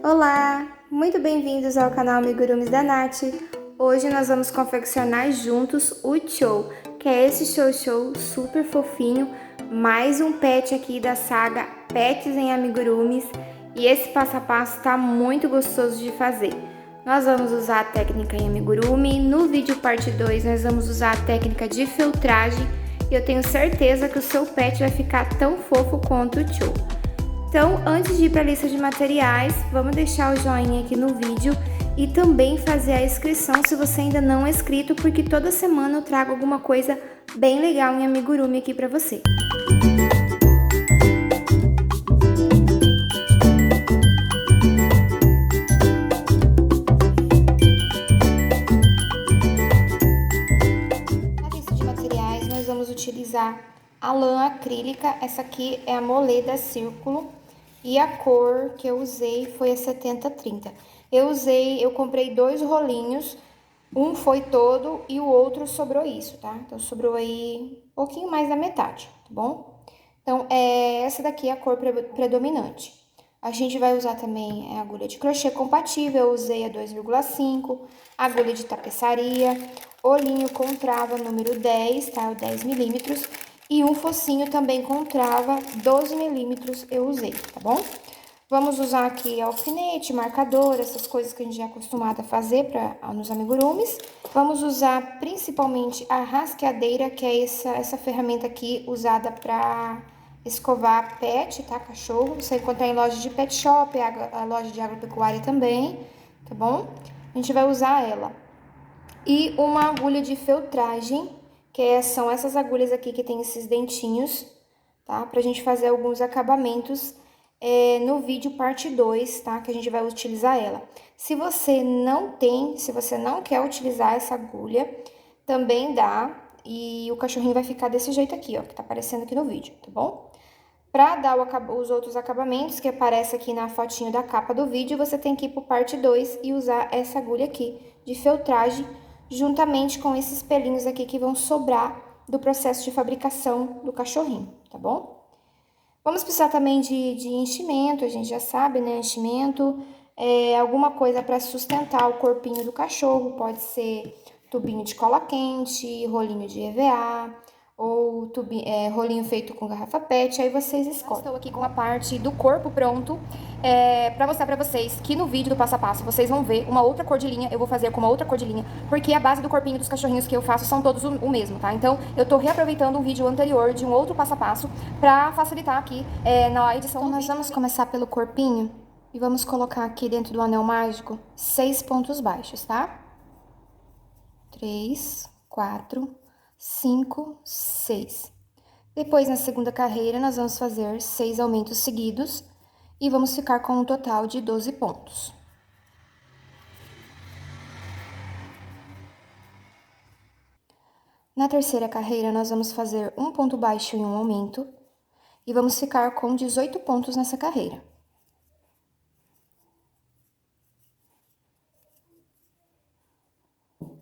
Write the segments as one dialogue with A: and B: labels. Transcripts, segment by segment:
A: Olá, muito bem-vindos ao canal Amigurumis da Nath. Hoje nós vamos confeccionar juntos o Chou, que é esse show super fofinho, mais um pet aqui da saga Pets em Amigurumis, e esse passo a passo tá muito gostoso de fazer. Nós vamos usar a técnica em amigurumi, no vídeo parte 2 nós vamos usar a técnica de filtragem, e eu tenho certeza que o seu pet vai ficar tão fofo quanto o Chou. Então, antes de ir para a lista de materiais, vamos deixar o joinha aqui no vídeo e também fazer a inscrição se você ainda não é inscrito, porque toda semana eu trago alguma coisa bem legal em amigurumi aqui para você. Na lista de materiais, nós vamos utilizar a lã acrílica, essa aqui é a Moleda Círculo. E a cor que eu usei foi a 7030. Eu comprei 2 rolinhos, um foi todo e o outro sobrou isso, tá? Então, sobrou aí um pouquinho mais da metade, tá bom? Então, essa daqui é a cor predominante. A gente vai usar também a agulha de crochê compatível, eu usei a 2,5, agulha de tapeçaria, olhinho com trava número 10, tá? O 10 milímetros. E um focinho também com trava, 12 milímetros eu usei, tá bom? Vamos usar aqui alfinete, marcador, essas coisas que a gente já é acostumado a fazer nos amigurumis. Vamos usar principalmente a rasqueadeira, que é essa ferramenta aqui usada para escovar pet, tá? Cachorro. Você encontra em loja de pet shop, a loja de agropecuária também, tá bom? A gente vai usar ela. E uma agulha de feltragem, que são essas agulhas aqui que tem esses dentinhos, tá? Pra gente fazer alguns acabamentos no vídeo parte 2, tá? Que a gente vai utilizar ela. Se você não quer utilizar essa agulha, também dá. E o cachorrinho vai ficar desse jeito aqui, ó, que tá aparecendo aqui no vídeo, tá bom? Pra dar os outros acabamentos que aparece aqui na fotinho da capa do vídeo, você tem que ir pro parte 2 e usar essa agulha aqui de feltragem, juntamente com esses pelinhos aqui que vão sobrar do processo de fabricação do cachorrinho, tá bom? Vamos precisar também de enchimento, a gente já sabe, né? Enchimento, alguma coisa para sustentar o corpinho do cachorro, pode ser tubinho de cola quente, rolinho de EVA, ou rolinho feito com garrafa PET, aí vocês escolhem. Estou aqui com a parte do corpo pronto, pra mostrar pra vocês que no vídeo do passo a passo vocês vão ver uma outra cor de linha, eu vou fazer com uma outra cor de linha, porque a base do corpinho dos cachorrinhos que eu faço são todos o mesmo, tá? Então, eu tô reaproveitando um vídeo anterior de um outro passo a passo pra facilitar aqui na edição. Então, nós vamos começar pelo corpinho e vamos colocar aqui dentro do anel mágico 6 pontos baixos, tá? 3, 4, 5, 6. Depois, na segunda carreira, nós vamos fazer 6 aumentos seguidos e vamos ficar com um total de 12 pontos. Na terceira carreira, nós vamos fazer um ponto baixo e um aumento e vamos ficar com 18 pontos nessa carreira.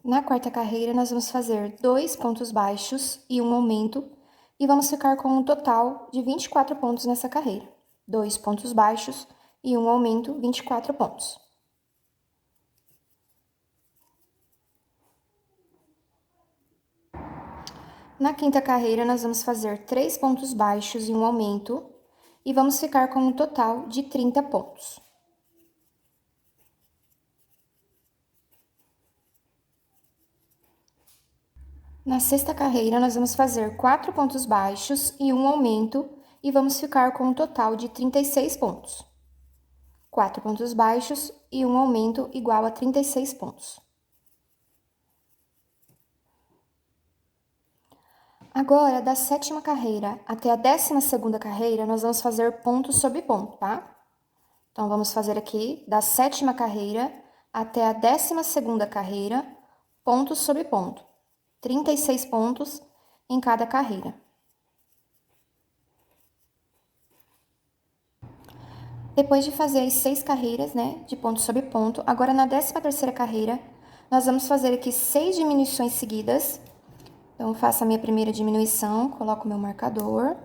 A: Na quarta carreira, nós vamos fazer 2 pontos baixos e um aumento, e vamos ficar com um total de 24 pontos nessa carreira. 2 pontos baixos e um aumento, 24 pontos. Na quinta carreira, nós vamos fazer 3 pontos baixos e um aumento, e vamos ficar com um total de 30 pontos. Na sexta carreira, nós vamos fazer 4 pontos baixos e um aumento, e vamos ficar com um total de 36 pontos. 4 pontos baixos e um aumento igual a 36 pontos. Agora, da sétima carreira até a 12ª carreira, nós vamos fazer ponto sobre ponto, tá? Então, vamos fazer aqui, da sétima carreira até a 12ª carreira, ponto sobre ponto. 36 pontos em cada carreira. Depois de fazer as 6 carreiras, né, de ponto sobre ponto, agora na 13ª carreira, nós vamos fazer aqui 6 diminuições seguidas. Então, eu faço a minha primeira diminuição, coloco o meu marcador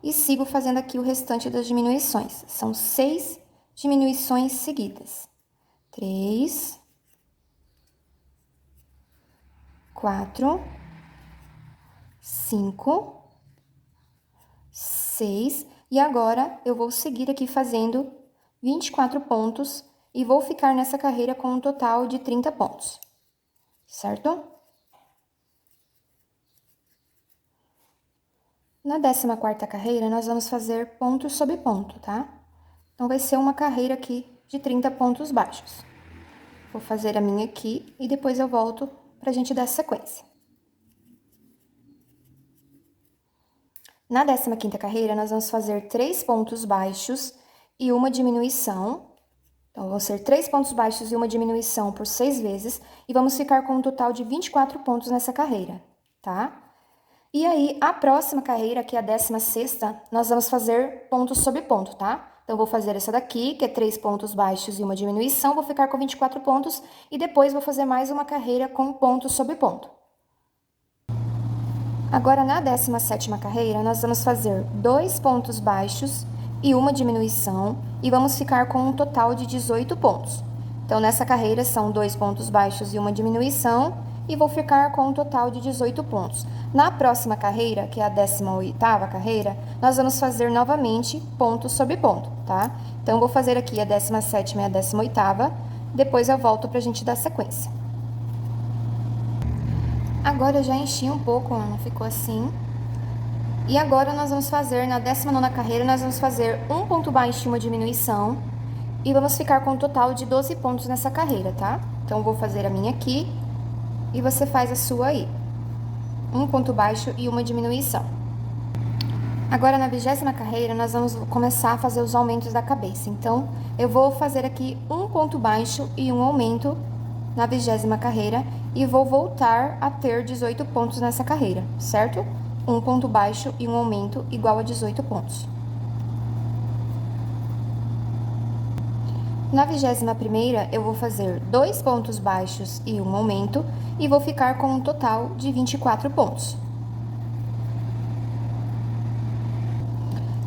A: e sigo fazendo aqui o restante das diminuições. São 6 diminuições seguidas. 3, 4, 5, 6. E agora, eu vou seguir aqui fazendo 24 pontos e vou ficar nessa carreira com um total de 30 pontos, certo? Na 14ª carreira, nós vamos fazer ponto sobre ponto, tá? Então, vai ser uma carreira aqui de 30 pontos baixos. Vou fazer a minha aqui e depois eu volto pra gente dar sequência. Na 15ª carreira, nós vamos fazer 3 pontos baixos e uma diminuição. Então, vão ser 3 pontos baixos e uma diminuição por 6 vezes, e vamos ficar com um total de 24 pontos nessa carreira, tá? E aí, a próxima carreira, que é a 16ª, nós vamos fazer ponto sobre ponto, tá? Então, vou fazer essa daqui, que é 3 pontos baixos e uma diminuição, vou ficar com 24 pontos, e depois vou fazer mais uma carreira com ponto sobre ponto. Agora, na 17ª carreira, nós vamos fazer 2 pontos baixos e uma diminuição, e vamos ficar com um total de 18 pontos. Então, nessa carreira, são 2 pontos baixos e uma diminuição, e vou ficar com um total de 18 pontos. Na próxima carreira, que é a 18ª carreira, nós vamos fazer novamente ponto sobre ponto, tá? Então, eu vou fazer aqui a 17ª e a 18ª, depois eu volto pra gente dar sequência. Agora eu já enchi um pouco, não ficou assim. E agora nós vamos fazer, na 19ª carreira, nós vamos fazer um ponto baixo e uma diminuição. E vamos ficar com um total de 12 pontos nessa carreira, tá? Então, eu vou fazer a minha aqui e você faz a sua aí. Um ponto baixo e uma diminuição. Agora, na 20ª carreira, nós vamos começar a fazer os aumentos da cabeça. Então, eu vou fazer aqui um ponto baixo e um aumento na 20ª carreira e vou voltar a ter 18 pontos nessa carreira, certo? Um ponto baixo e um aumento igual a 18 pontos. Na 21ª, eu vou fazer 2 pontos baixos e um aumento e vou ficar com um total de 24 pontos.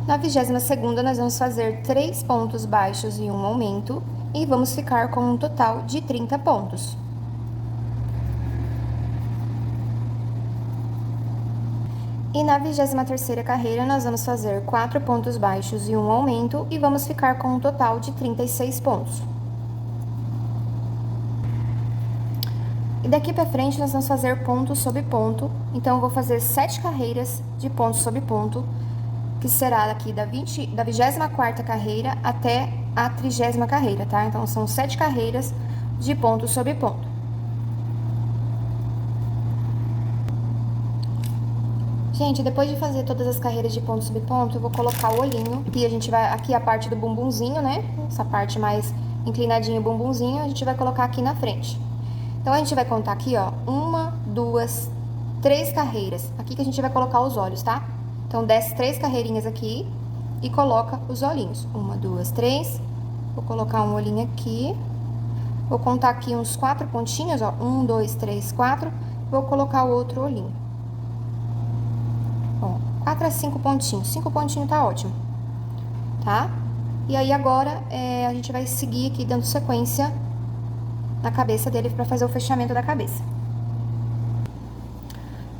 A: Na 22ª, nós vamos fazer 3 pontos baixos e um aumento e vamos ficar com um total de 30 pontos. E na 23ª carreira, nós vamos fazer 4 pontos baixos e um aumento e vamos ficar com um total de 36 pontos. E daqui pra frente, nós vamos fazer ponto sobre ponto. Então, eu vou fazer 7 carreiras de ponto sobre ponto, que será daqui da 24ª carreira até a 30ª carreira, tá? Então, são 7 carreiras de ponto sobre ponto. Gente, depois de fazer todas as carreiras de ponto sobre ponto, eu vou colocar o olhinho, e a gente vai, aqui a parte do bumbumzinho, né? Essa parte mais inclinadinha, o bumbumzinho, a gente vai colocar aqui na frente. Então, a gente vai contar aqui, ó, 1, 2, 3 carreiras. Aqui que a gente vai colocar os olhos, tá? Então, desce 3 carreirinhas aqui e coloca os olhinhos. 1, 2, 3. Vou colocar um olhinho aqui. Vou contar aqui uns 4 pontinhos, ó. 1, 2, 3, 4. Vou colocar o outro olhinho. Ó, 4 a 5 pontinhos. 5 pontinhos tá ótimo, tá? E aí, agora, a gente vai seguir aqui dando sequência na cabeça dele pra fazer o fechamento da cabeça.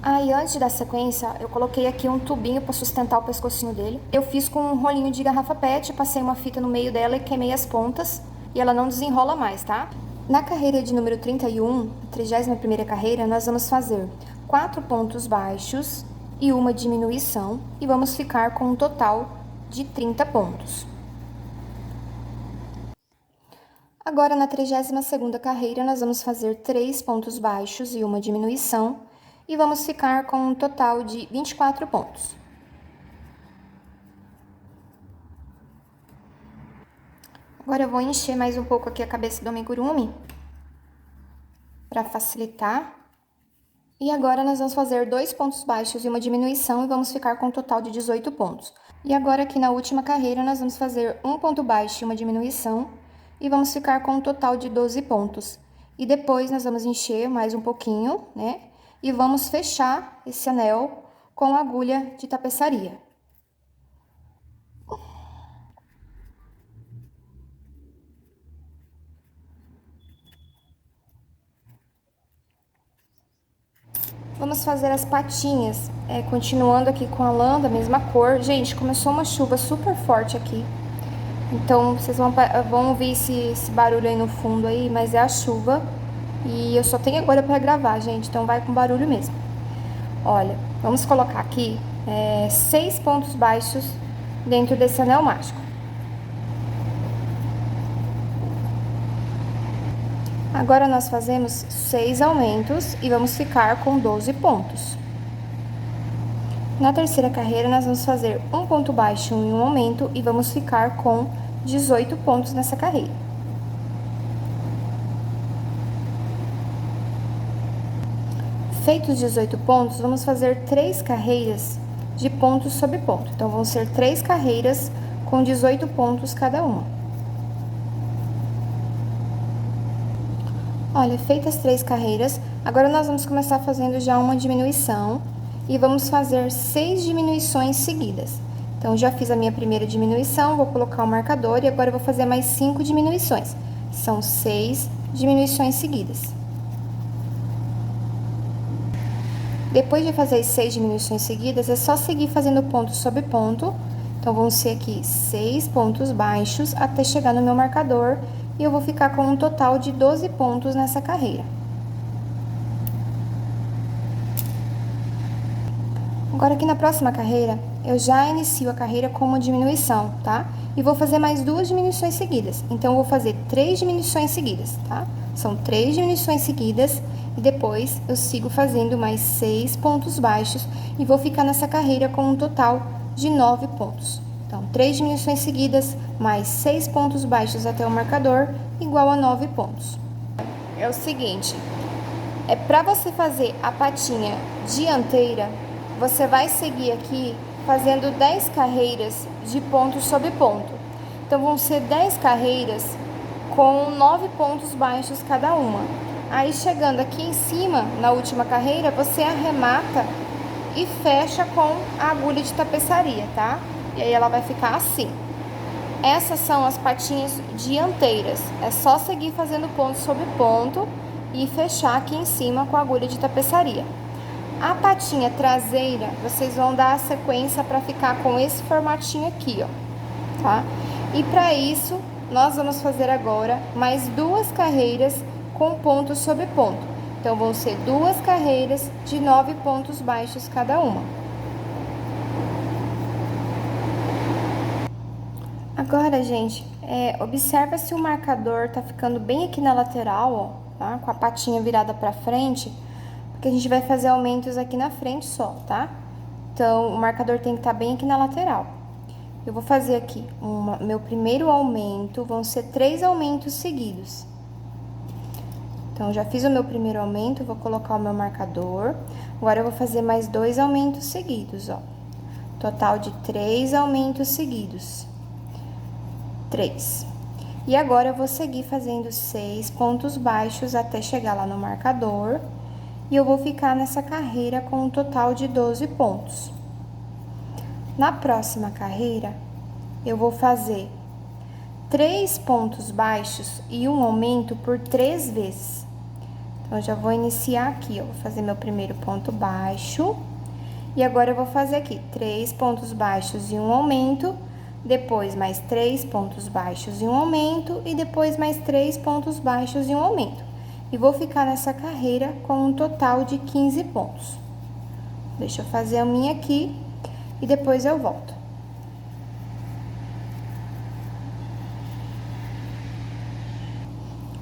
A: Aí, antes de dar sequência, eu coloquei aqui um tubinho pra sustentar o pescocinho dele. Eu fiz com um rolinho de garrafa PET, passei uma fita no meio dela e queimei as pontas. E ela não desenrola mais, tá? Na carreira de número 31, 31ª carreira, nós vamos fazer 4 pontos baixos e uma diminuição. E vamos ficar com um total de 30 pontos. Agora, na 32ª carreira, nós vamos fazer 3 pontos baixos e uma diminuição. E vamos ficar com um total de 24 pontos. Agora, eu vou encher mais um pouco aqui a cabeça do amigurumi, para facilitar. E agora, nós vamos fazer 2 pontos baixos e uma diminuição, e vamos ficar com um total de 18 pontos. E agora, aqui na última carreira, nós vamos fazer um ponto baixo e uma diminuição, e vamos ficar com um total de 12 pontos. E depois, nós vamos encher mais um pouquinho, né? E vamos fechar esse anel com agulha de tapeçaria. Vamos fazer as patinhas, continuando aqui com a lã da mesma cor. Gente, começou uma chuva super forte aqui. Então, vocês vão ouvir esse barulho aí no fundo aí, mas é a chuva. E eu só tenho agora pra gravar, gente, então vai com barulho mesmo. Olha, vamos colocar aqui 6 pontos baixos dentro desse anel mágico. Agora, nós fazemos 6 aumentos e vamos ficar com 12 pontos. Na terceira carreira, nós vamos fazer um ponto baixo e um aumento e vamos ficar com 18 pontos nessa carreira. Feitos os 18 pontos, vamos fazer 3 carreiras de ponto sobre ponto. Então, vão ser 3 carreiras com 18 pontos cada uma. Olha, feitas 3 carreiras, agora nós vamos começar fazendo já uma diminuição e vamos fazer 6 diminuições seguidas. Então, já fiz a minha primeira diminuição, vou colocar o marcador e agora eu vou fazer mais 5 diminuições. São 6 diminuições seguidas. Depois de fazer as 6 diminuições seguidas, é só seguir fazendo ponto sobre ponto. Então, vão ser aqui 6 pontos baixos até chegar no meu marcador e eu vou ficar com um total de 12 pontos nessa carreira. Agora, aqui na próxima carreira, eu já inicio a carreira com uma diminuição, tá? E vou fazer mais 2 diminuições seguidas. Então, eu vou fazer 3 diminuições seguidas, tá? São 3 diminuições seguidas e depois eu sigo fazendo mais 6 pontos baixos e vou ficar nessa carreira com um total de 9 pontos. Então, 3 diminuições seguidas, mais 6 pontos baixos até o marcador, igual a 9 pontos. É o seguinte, para você fazer a patinha dianteira, você vai seguir aqui fazendo 10 carreiras de ponto sobre ponto. Então, vão ser 10 carreiras com 9 pontos baixos cada uma. Aí, chegando aqui em cima, na última carreira, você arremata e fecha com a agulha de tapeçaria, tá? E aí, ela vai ficar assim. Essas são as patinhas dianteiras. É só seguir fazendo ponto sobre ponto e fechar aqui em cima com a agulha de tapeçaria. A patinha traseira, vocês vão dar a sequência para ficar com esse formatinho aqui, ó, tá? E para isso, nós vamos fazer agora mais 2 carreiras com ponto sobre ponto. Então, vão ser 2 carreiras de 9 pontos baixos cada uma. Agora, gente, observa se o marcador tá ficando bem aqui na lateral, ó, tá? Com a patinha virada pra frente, porque a gente vai fazer aumentos aqui na frente só, tá? Então, o marcador tem que estar bem aqui na lateral. Eu vou fazer aqui meu primeiro aumento, vão ser 3 aumentos seguidos. Então, já fiz o meu primeiro aumento, vou colocar o meu marcador. Agora, eu vou fazer mais 2 aumentos seguidos, ó. Total de 3 aumentos seguidos. 3. E agora, eu vou seguir fazendo 6 pontos baixos até chegar lá no marcador. E eu vou ficar nessa carreira com um total de 12 pontos. Na próxima carreira, eu vou fazer 3 pontos baixos e um aumento por 3 vezes. Então, eu já vou iniciar aqui, ó, vou fazer meu primeiro ponto baixo. E agora, eu vou fazer aqui 3 pontos baixos e um aumento, depois mais 3 pontos baixos e um aumento, e depois mais 3 pontos baixos e um aumento. E vou ficar nessa carreira com um total de 15 pontos. Deixa eu fazer a minha aqui e depois eu volto.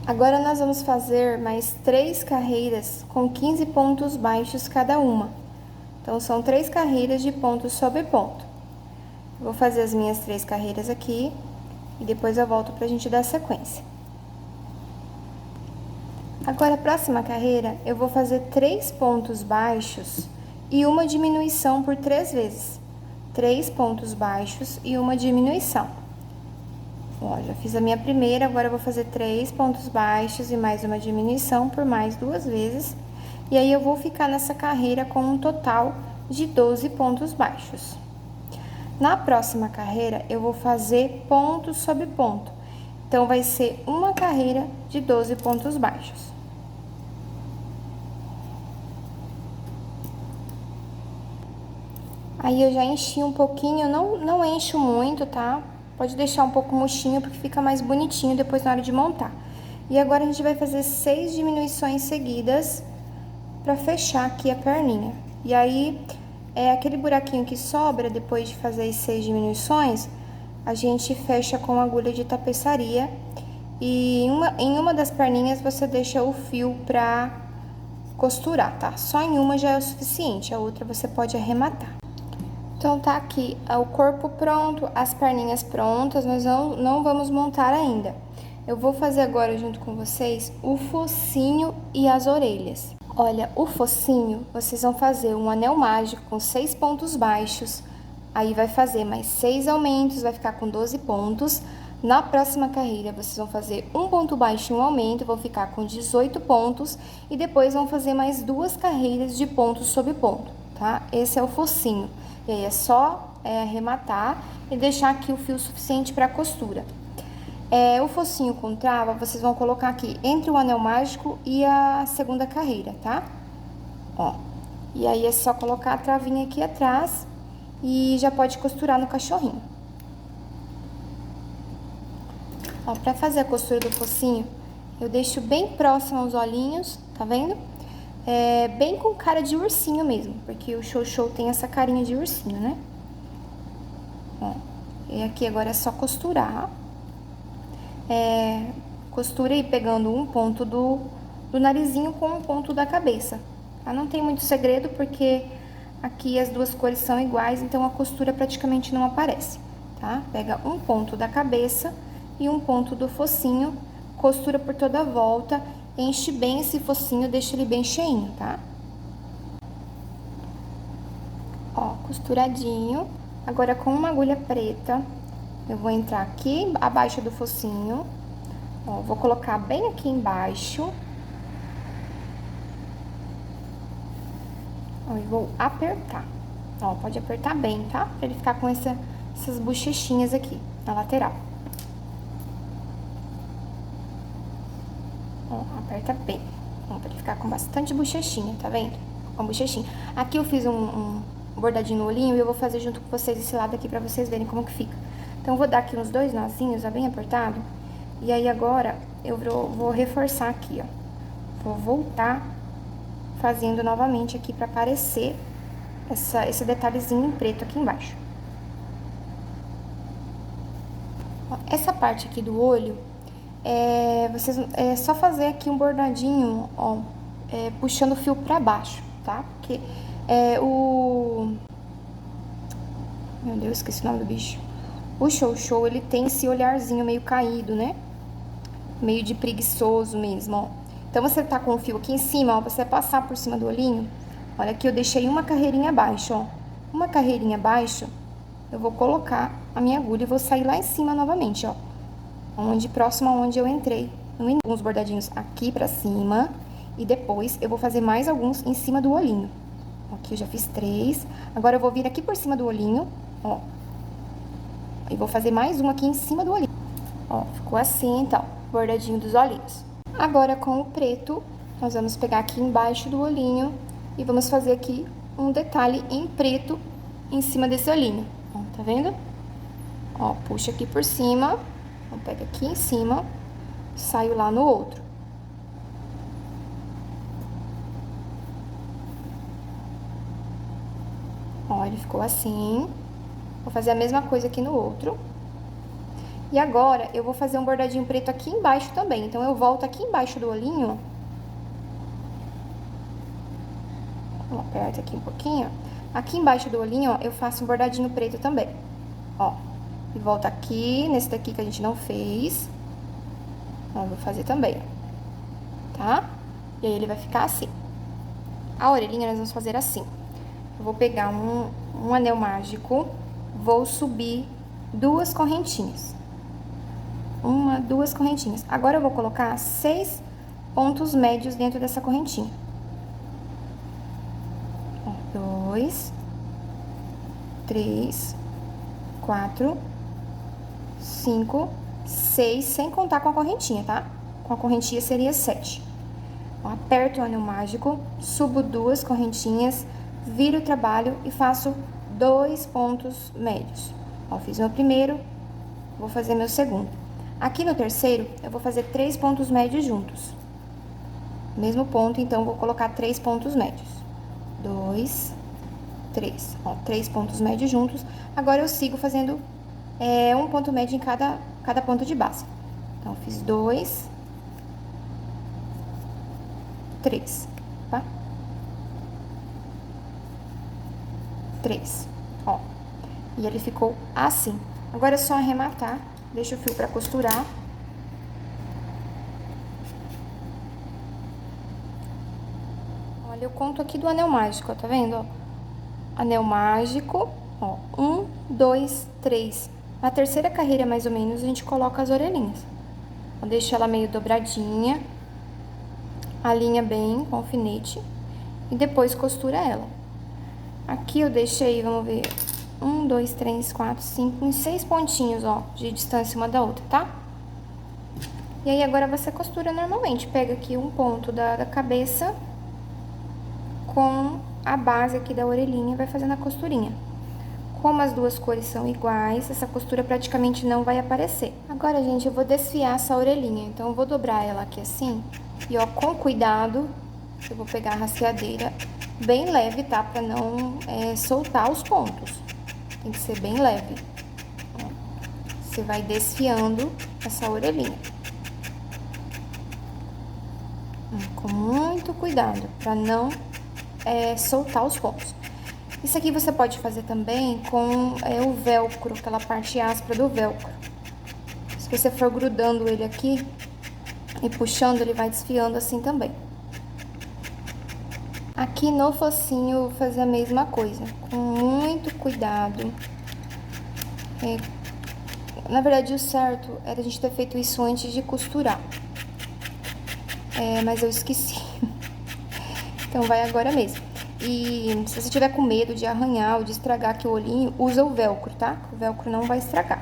A: Agora, nós vamos fazer mais 3 carreiras com 15 pontos baixos cada uma. Então, são 3 carreiras de ponto sobre ponto. Vou fazer as minhas 3 carreiras aqui e depois eu volto pra gente dar sequência. Agora, a próxima carreira, eu vou fazer 3 pontos baixos e uma diminuição por 3 vezes. 3 pontos baixos e uma diminuição. Ó, já fiz a minha primeira, agora eu vou fazer 3 pontos baixos e mais uma diminuição por mais 2 vezes. E aí, eu vou ficar nessa carreira com um total de 12 pontos baixos. Na próxima carreira, eu vou fazer ponto sobre ponto. Então, vai ser uma carreira de 12 pontos baixos. Aí eu já enchi um pouquinho, não encho muito, tá? Pode deixar um pouco murchinho, porque fica mais bonitinho depois na hora de montar. E agora a gente vai fazer 6 diminuições seguidas pra fechar aqui a perninha. E aí, aquele buraquinho que sobra depois de fazer as 6 diminuições, a gente fecha com agulha de tapeçaria. E em uma das perninhas você deixa o fio pra costurar, tá? Só em uma já é o suficiente, a outra você pode arrematar. Então, tá aqui o corpo pronto, as perninhas prontas, nós não vamos montar ainda. Eu vou fazer agora, junto com vocês, o focinho e as orelhas. Olha, o focinho, vocês vão fazer um anel mágico com 6 pontos baixos, aí vai fazer mais 6 aumentos, vai ficar com 12 pontos. Na próxima carreira, vocês vão fazer um ponto baixo e um aumento, vão ficar com 18 pontos, e depois vão fazer mais 2 carreiras de ponto sobre ponto, tá? Esse é o focinho. E aí é só arrematar e deixar aqui o fio suficiente para costura. O focinho com trava, vocês vão colocar aqui entre o anel mágico e a segunda carreira, tá? Ó, e aí é só colocar a travinha aqui atrás e já pode costurar no cachorrinho. Ó, pra fazer a costura do focinho, eu deixo bem próximo aos olhinhos, tá vendo? Bem com cara de ursinho mesmo, porque o Xoxô tem essa carinha de ursinho, né? Ó, e aqui agora é só costurar. Costura aí pegando um ponto do narizinho com um ponto da cabeça, tá? Não tem muito segredo, porque aqui as duas cores são iguais, então a costura praticamente não aparece, tá? Pega um ponto da cabeça e um ponto do focinho, costura por toda a volta, enche bem esse focinho, deixa ele bem cheinho, tá? Ó, costuradinho. Agora, com uma agulha preta, eu vou entrar aqui abaixo do focinho, ó, vou colocar bem aqui embaixo. Ó, e vou apertar. Ó, pode apertar bem, tá? Pra ele ficar com essas bochechinhas aqui, na lateral. Ó, aperta bem. Ó, pra ele ficar com bastante bochechinha, tá vendo? Com bochechinha. Aqui eu fiz um bordadinho no olhinho e eu vou fazer junto com vocês esse lado aqui pra vocês verem como que fica. Então, eu vou dar aqui uns 2 nozinhos, ó, bem apertado. E aí, agora, eu vou reforçar aqui, ó. Vou voltar fazendo novamente aqui pra aparecer esse detalhezinho em preto aqui embaixo. Ó, essa parte aqui do olho, é só fazer aqui um bordadinho, ó, puxando o fio pra baixo, tá? Porque Meu Deus, esqueci o nome do bicho. O Xoxô, ele tem esse olharzinho meio caído, né? Meio de preguiçoso mesmo, ó. Então, você tá com o fio aqui em cima, ó, você vai passar por cima do olhinho. Olha aqui, eu deixei uma carreirinha abaixo, ó. Uma carreirinha abaixo, eu vou colocar a minha agulha e vou sair lá em cima novamente, ó. Próximo aonde eu entrei. Alguns bordadinhos aqui pra cima. E depois, eu vou fazer mais alguns em cima do olhinho. Aqui eu já fiz 3. Agora, eu vou vir aqui por cima do olhinho, ó. E vou fazer mais um aqui em cima do olhinho. Ó, ficou assim, então, bordadinho dos olhinhos. Agora, com o preto, nós vamos pegar aqui embaixo do olhinho e vamos fazer aqui um detalhe em preto em cima desse olhinho. Ó, tá vendo? Ó, puxa aqui por cima, ó, pega aqui em cima, saio lá no outro. Ó, ele ficou assim. Vou fazer a mesma coisa aqui no outro. E agora, eu vou fazer um bordadinho preto aqui embaixo também. Então, eu volto aqui embaixo do olhinho. Aperta aqui um pouquinho. Aqui embaixo do olhinho, ó, eu faço um bordadinho preto também. Ó, e volto aqui, nesse daqui que a gente não fez. Ó, vou fazer também, tá? E aí, ele vai ficar assim. A orelhinha, nós vamos fazer assim. Eu vou pegar um anel mágico, vou subir 2 correntinhas. 1, 2 correntinhas. Agora, eu vou colocar 6 pontos médios dentro dessa correntinha. 2, 3, 4, 5, 6, sem contar com a correntinha, tá? Com a correntinha seria 7. Ó, aperto o anel mágico, subo 2 correntinhas, viro o trabalho e faço 2 pontos médios. Ó, fiz meu primeiro, vou fazer meu segundo. Aqui no terceiro, eu vou fazer 3 pontos médios juntos. Mesmo ponto, então, vou colocar 3 pontos médios. 2, 3. Ó, 3 pontos médios juntos. Agora, eu sigo fazendo um ponto médio em cada ponto de base. Então, fiz 2, 3, tá? 3, ó. E ele ficou assim. Agora é só arrematar, deixa o fio pra costurar. Olha, eu conto aqui do anel mágico, ó, tá vendo, ó? Anel mágico, ó, 1, 2, 3. Na terceira carreira, mais ou menos, a gente coloca as orelhinhas. Ó, deixa ela meio dobradinha, alinha bem com o alfinete e depois costura ela. Aqui eu deixei, vamos ver, 1, 2, 3, 4, 5, uns 6 pontinhos, ó, de distância uma da outra, tá? E aí, agora você costura normalmente. Pega aqui um ponto da cabeça com a base aqui da orelhinha e vai fazendo a costurinha. Como as duas cores são iguais, essa costura praticamente não vai aparecer. Agora, gente, eu vou desfiar essa orelhinha. Então, eu vou dobrar ela aqui assim. E, ó, com cuidado, eu vou pegar a rasqueadeira bem leve, tá? Pra não soltar os pontos. Tem que ser bem leve. Ó, você vai desfiando essa orelhinha. Com muito cuidado, pra não soltar os pontos. Isso aqui você pode fazer também com o velcro, aquela parte áspera do velcro. Se você for grudando ele aqui e puxando, ele vai desfiando assim também. Aqui no focinho, eu vou fazer a mesma coisa, com muito cuidado. Na verdade, o certo era a gente ter feito isso antes de costurar. Mas eu esqueci. Então, vai agora mesmo. E se você tiver com medo de arranhar ou de estragar aqui o olhinho, usa o velcro, tá? O velcro não vai estragar.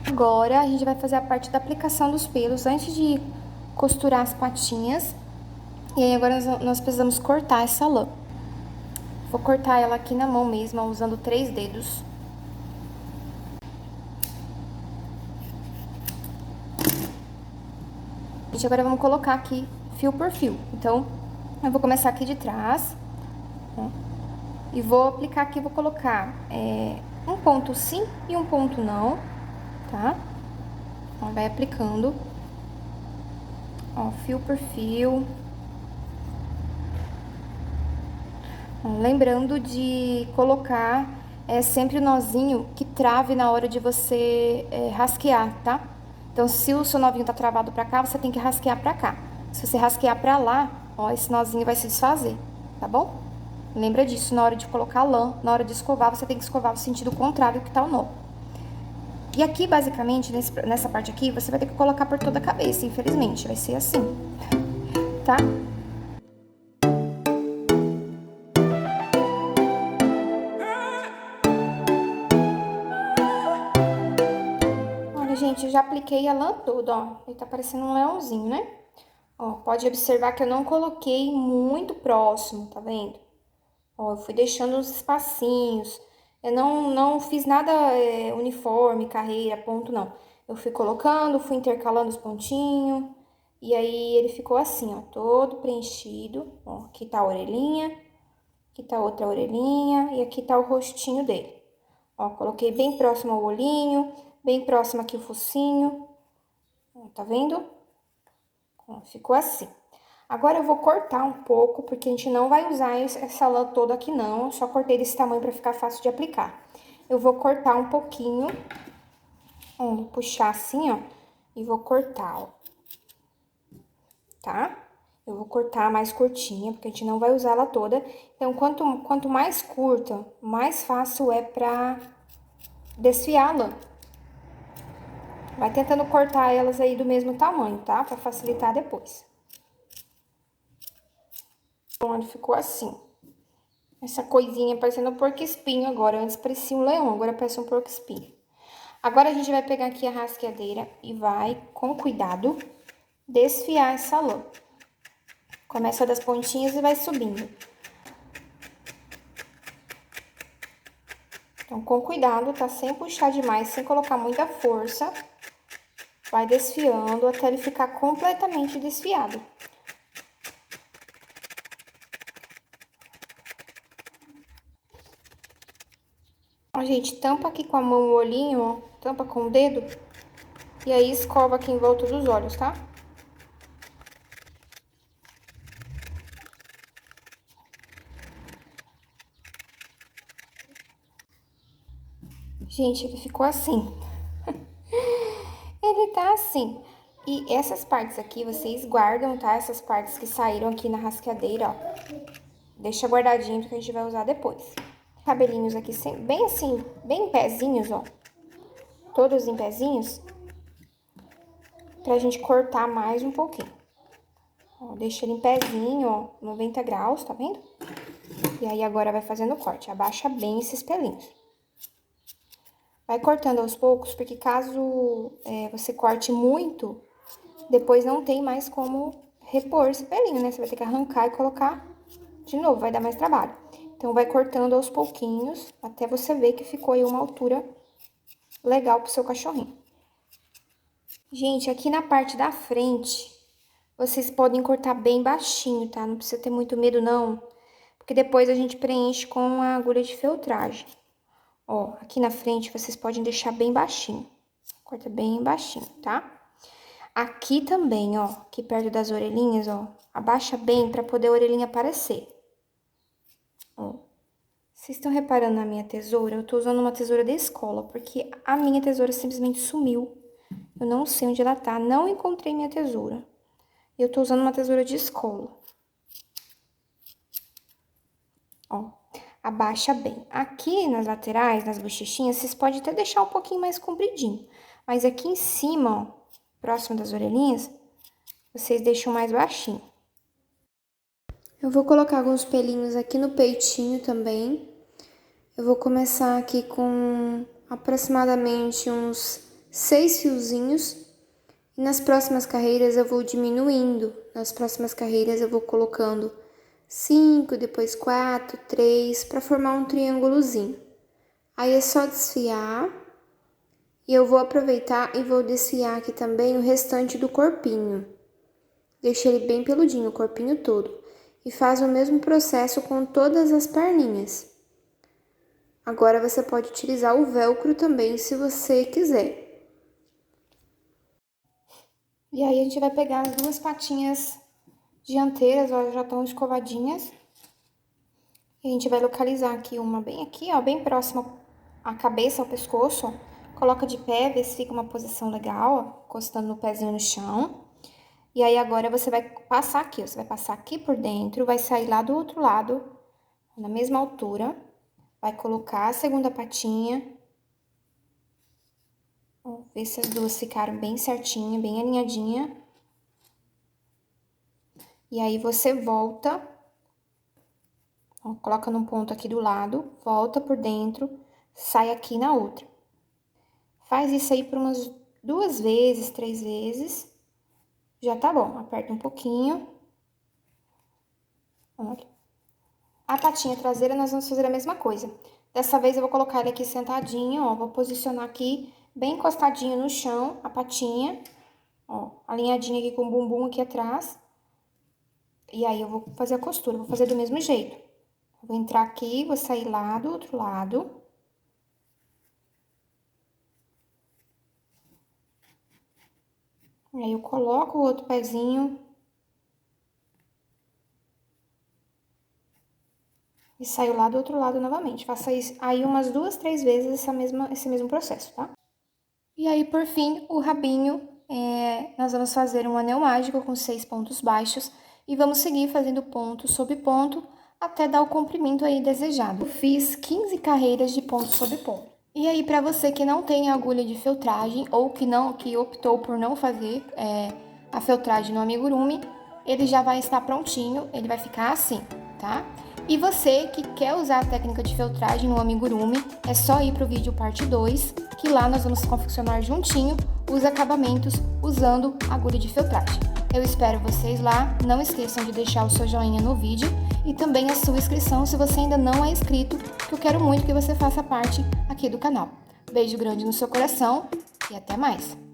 A: Agora, a gente vai fazer a parte da aplicação dos pelos antes de costurar as patinhas. E aí, agora nós precisamos cortar essa lã. Vou cortar ela aqui na mão mesmo, usando 3 dedos. Gente, agora vamos colocar aqui fio por fio. Então, eu vou começar aqui de trás, ó, e vou aplicar aqui, vou colocar um ponto sim e um ponto não, tá? Ó, vai aplicando, ó, fio por fio. Ó, lembrando de colocar sempre o nozinho que trave na hora de você rasquear, tá? Então, se o seu novinho tá travado pra cá, você tem que rasquear pra cá. Se você rasquear pra lá, ó, esse nozinho vai se desfazer, tá bom? Lembra disso, na hora de colocar a lã, na hora de escovar, você tem que escovar no sentido contrário que tá o nó. E aqui, basicamente, nessa parte aqui, você vai ter que colocar por toda a cabeça, infelizmente, vai ser assim, tá? Olha, gente, eu já apliquei a lã toda, ó, ele tá parecendo um leãozinho, né? Ó, pode observar que eu não coloquei muito próximo, tá vendo? Ó, eu fui deixando uns espacinhos. Eu não fiz nada uniforme, carreira, ponto, não. Eu fui colocando, fui intercalando os pontinhos. E aí, ele ficou assim, ó, todo preenchido. Ó, aqui tá a orelhinha, aqui tá outra orelhinha e aqui tá o rostinho dele. Ó, coloquei bem próximo ao olhinho, bem próximo aqui o focinho. Ó, tá vendo? Ó, ficou assim. Agora, eu vou cortar um pouco, porque a gente não vai usar essa lã toda aqui, não. Eu só cortei desse tamanho pra ficar fácil de aplicar. Eu vou cortar um pouquinho. Ó, vou puxar assim, ó, e vou cortar, ó. Tá? Eu vou cortar mais curtinha, porque a gente não vai usar ela toda. Então, quanto mais curta, mais fácil é pra desfiar a lã. Vai tentando cortar elas aí do mesmo tamanho, tá? Pra facilitar depois. Olha, ficou assim. Essa coisinha parecendo um porco-espinho agora. Antes parecia um leão, agora parece um porco-espinho. Agora, a gente vai pegar aqui a rasqueadeira e vai, com cuidado, desfiar essa lã. Começa das pontinhas e vai subindo. Então, com cuidado, tá? Sem puxar demais, sem colocar muita força. Vai desfiando até ele ficar completamente desfiado. Ó, gente, tampa aqui com a mão o olhinho, ó. Tampa com o dedo. E aí, escova aqui em volta dos olhos, tá? Gente, ele ficou assim. Ele tá assim. E essas partes aqui, vocês guardam, tá? Essas partes que saíram aqui na rasqueadeira, ó. Deixa guardadinho, porque a gente vai usar depois. Cabelinhos aqui, bem assim, bem em pezinhos, ó. Todos em pezinhos. Pra gente cortar mais um pouquinho. Ó, deixa ele em pezinho, ó, 90 graus, tá vendo? E aí, agora vai fazendo o corte. Abaixa bem esses pelinhos. Vai cortando aos poucos, porque caso você corte muito, depois não tem mais como repor esse pelinho, né? Você vai ter que arrancar e colocar de novo, vai dar mais trabalho. Então, vai cortando aos pouquinhos, até você ver que ficou aí uma altura legal pro seu cachorrinho. Gente, aqui na parte da frente, vocês podem cortar bem baixinho, tá? Não precisa ter muito medo, não, porque depois a gente preenche com a agulha de feltragem. Ó, aqui na frente vocês podem deixar bem baixinho. Corta bem baixinho, tá? Aqui também, ó, aqui perto das orelhinhas, ó, abaixa bem pra poder a orelhinha aparecer. Ó, vocês estão reparando na minha tesoura? Eu tô usando uma tesoura da escola, porque a minha tesoura simplesmente sumiu. Eu não sei onde ela tá, não encontrei minha tesoura. Eu tô usando uma tesoura de escola. Ó, abaixa bem. Aqui nas laterais, nas bochechinhas, vocês podem até deixar um pouquinho mais compridinho. Mas aqui em cima, ó, próximo das orelhinhas, vocês deixam mais baixinho. Eu vou colocar alguns pelinhos aqui no peitinho também. Eu vou começar aqui com aproximadamente uns 6 fiozinhos. E nas próximas carreiras eu vou diminuindo. Nas próximas carreiras eu vou colocando 5, depois 4, 3, para formar um triângulozinho. Aí é só desfiar. E eu vou aproveitar e vou desfiar aqui também o restante do corpinho. Deixa ele bem peludinho, o corpinho todo. E faz o mesmo processo com todas as perninhas. Agora, você pode utilizar o velcro também, se você quiser. E aí, a gente vai pegar as duas patinhas dianteiras, ó, já estão escovadinhas. E a gente vai localizar aqui uma bem aqui, ó, bem próxima à cabeça, ao pescoço, ó. Coloca de pé, vê se fica uma posição legal, ó, encostando no pezinho no chão. E aí, agora, você vai passar aqui, ó, você vai passar aqui por dentro, vai sair lá do outro lado, na mesma altura. Vai colocar a segunda patinha. Ó, ver se as duas ficaram bem certinha, bem alinhadinha. E aí, você volta, ó, coloca num ponto aqui do lado, volta por dentro, sai aqui na outra. Faz isso aí por umas 2 vezes, 3 vezes. Já tá bom, aperta um pouquinho. Olha. A patinha traseira, nós vamos fazer a mesma coisa. Dessa vez, eu vou colocar ele aqui sentadinho, ó. Vou posicionar aqui, bem encostadinho no chão, a patinha. Ó, alinhadinha aqui com o bumbum aqui atrás. E aí, eu vou fazer a costura, vou fazer do mesmo jeito. Eu vou entrar aqui, vou sair lá do outro lado. E aí, eu coloco o outro pezinho. E saio lá do outro lado novamente. Faça isso aí umas 2, 3 vezes esse mesmo processo, tá? E aí, por fim, o rabinho, nós vamos fazer um anel mágico com 6 pontos baixos. E vamos seguir fazendo ponto sobre ponto até dar o comprimento aí desejado. Eu fiz 15 carreiras de ponto sobre ponto. E aí, pra você que não tem agulha de feltragem ou que optou por não fazer a feltragem no amigurumi, ele já vai estar prontinho, ele vai ficar assim, tá? E você que quer usar a técnica de feltragem no amigurumi, é só ir pro vídeo parte 2, que lá nós vamos confeccionar juntinho os acabamentos usando agulha de feltragem. Eu espero vocês lá, não esqueçam de deixar o seu joinha no vídeo e também a sua inscrição se você ainda não é inscrito, que eu quero muito que você faça parte aqui do canal. Beijo grande no seu coração e até mais!